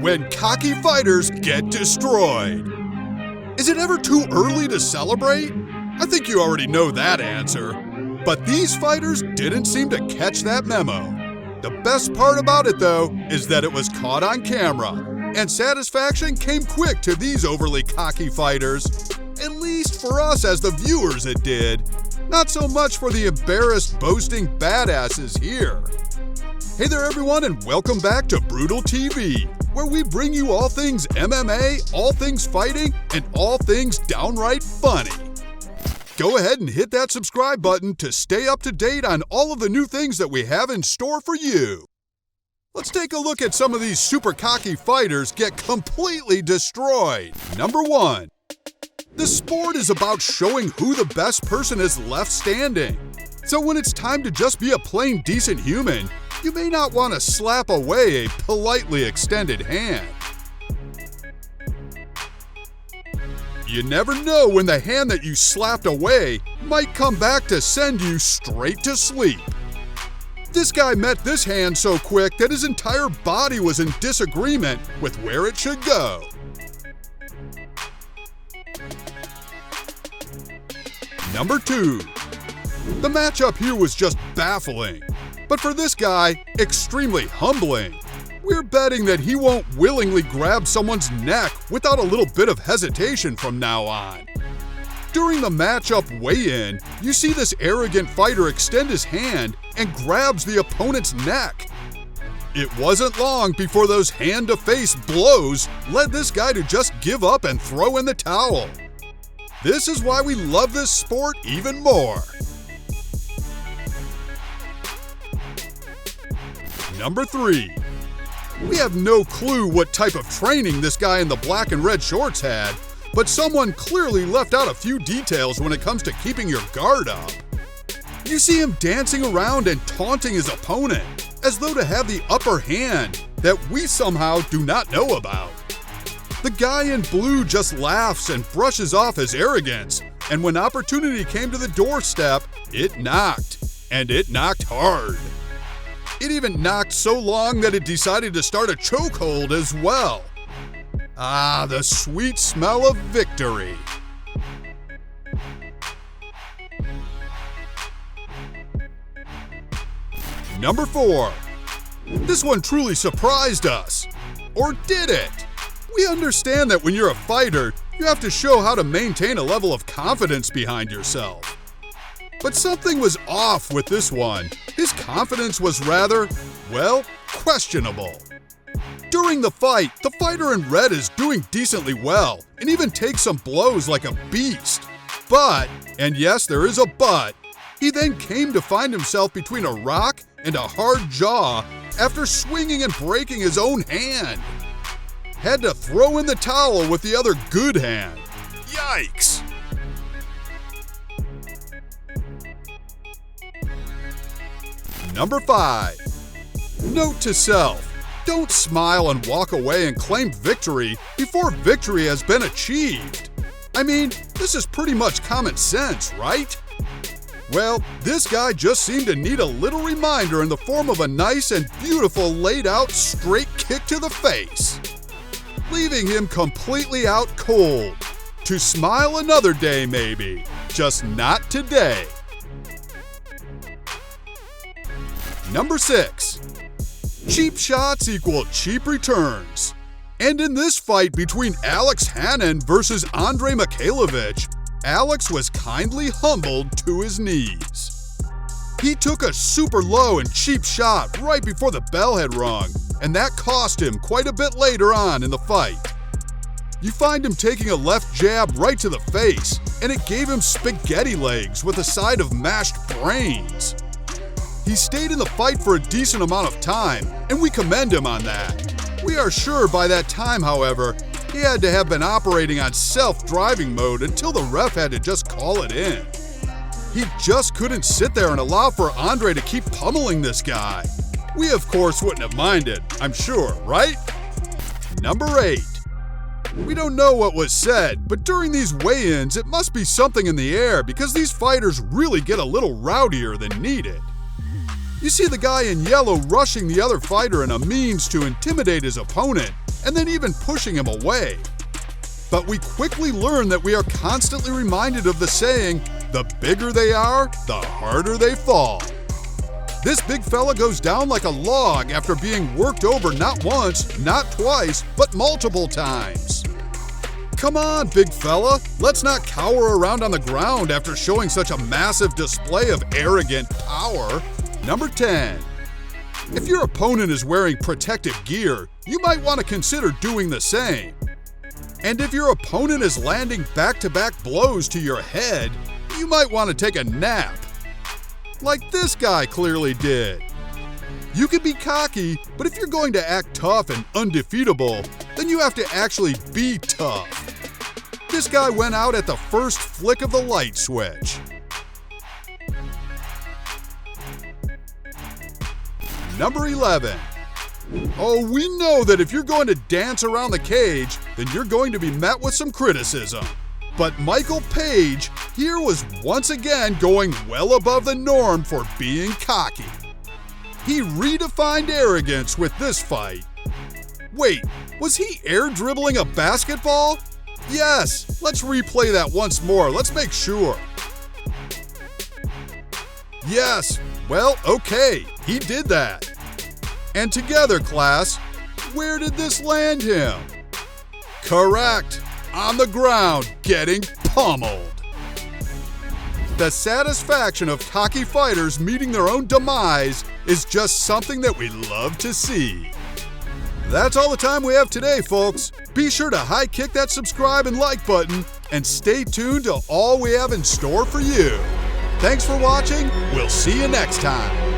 when cocky fighters get destroyed. Is it ever too early to celebrate? I think you already know that answer. But these fighters didn't seem to catch that memo. The best part about it, though, is that it was caught on camera, and satisfaction came quick to these overly cocky fighters. At least for us as the viewers it did. Not so much for the embarrassed, boasting badasses here. Hey there everyone, and welcome back to Brutal TV, where we bring you all things MMA, all things fighting, and all things downright funny. Go ahead and hit that subscribe button to stay up to date on all of the new things that we have in store for you. Let's take a look at some of these super cocky fighters get completely destroyed. Number 1. The sport is about showing who the best person is left standing. So when it's time to just be a plain decent human, you may not want to slap away a politely extended hand. You never know when the hand that you slapped away might come back to send you straight to sleep. This guy met this hand so quick that his entire body was in disagreement with where it should go. Number 2. The matchup here was just baffling, but for this guy, extremely humbling. We're betting that he won't willingly grab someone's neck without a little bit of hesitation from now on. During the matchup weigh-in, you see this arrogant fighter extend his hand and grabs the opponent's neck. It wasn't long before those hand-to-face blows led this guy to just give up and throw in the towel. This is why we love this sport even more. Number 3. We have no clue what type of training this guy in the black and red shorts had, but someone clearly left out a few details when it comes to keeping your guard up. You see him dancing around and taunting his opponent, as though to have the upper hand that we somehow do not know about. The guy in blue just laughs and brushes off his arrogance, and when opportunity came to the doorstep, it knocked, and it knocked hard. It even knocked so long that it decided to start a chokehold as well. Ah, the sweet smell of victory. Number 4. This one truly surprised us. Or did it? We understand that when you're a fighter, you have to show how to maintain a level of confidence behind yourself. But something was off with this one. His confidence was rather, well, questionable. During the fight, the fighter in red is doing decently well and even takes some blows like a beast. But, and yes, there is a but, he then came to find himself between a rock and a hard jaw after swinging and breaking his own hand. Had to throw in the towel with the other good hand. Yikes! Number 5. Note to self. Don't smile and walk away and claim victory before victory has been achieved. I mean, this is pretty much common sense, right? Well, this guy just seemed to need a little reminder in the form of a nice and beautiful laid out straight kick to the face, leaving him completely out cold. To smile another day maybe, just not today. Number 6. Cheap shots equal cheap returns. And in this fight between Alex Hannon versus Andre Mikhailovich, Alex was kindly humbled to his knees. He took a super low and cheap shot right before the bell had rung, and that cost him quite a bit later on in the fight. You find him taking a left jab right to the face, and it gave him spaghetti legs with a side of mashed brains. He stayed in the fight for a decent amount of time, and we commend him on that. We are sure by that time, however, he had to have been operating on self-driving mode until the ref had to just call it in. He just couldn't sit there and allow for Andre to keep pummeling this guy. We of course wouldn't have minded, I'm sure, right? Number 8. We don't know what was said, but during these weigh-ins it must be something in the air because these fighters really get a little rowdier than needed. You see the guy in yellow rushing the other fighter in a means to intimidate his opponent, and then even pushing him away. But we quickly learn that we are constantly reminded of the saying, the bigger they are, the harder they fall. This big fella goes down like a log after being worked over not once, not twice, but multiple times. Come on, big fella, let's not cower around on the ground after showing such a massive display of arrogant power. Number 10. If your opponent is wearing protective gear, you might want to consider doing the same. And if your opponent is landing back-to-back blows to your head, you might want to take a nap. Like this guy clearly did. You can be cocky, but if you're going to act tough and undefeatable, then you have to actually be tough. This guy went out at the first flick of the light switch. Number 11. Oh, we know that if you're going to dance around the cage, then you're going to be met with some criticism. But Michael Page here was once again going well above the norm for being cocky. He redefined arrogance with this fight. Wait, was he air dribbling a basketball? Yes, let's replay that once more. Let's make sure. Yes, well, okay, he did that. And together, class, where did this land him? Correct, on the ground, getting pummeled. The satisfaction of cocky fighters meeting their own demise is just something that we love to see. That's all the time we have today, folks. Be sure to high kick that subscribe and like button, and stay tuned to all we have in store for you. Thanks for watching. We'll see you next time.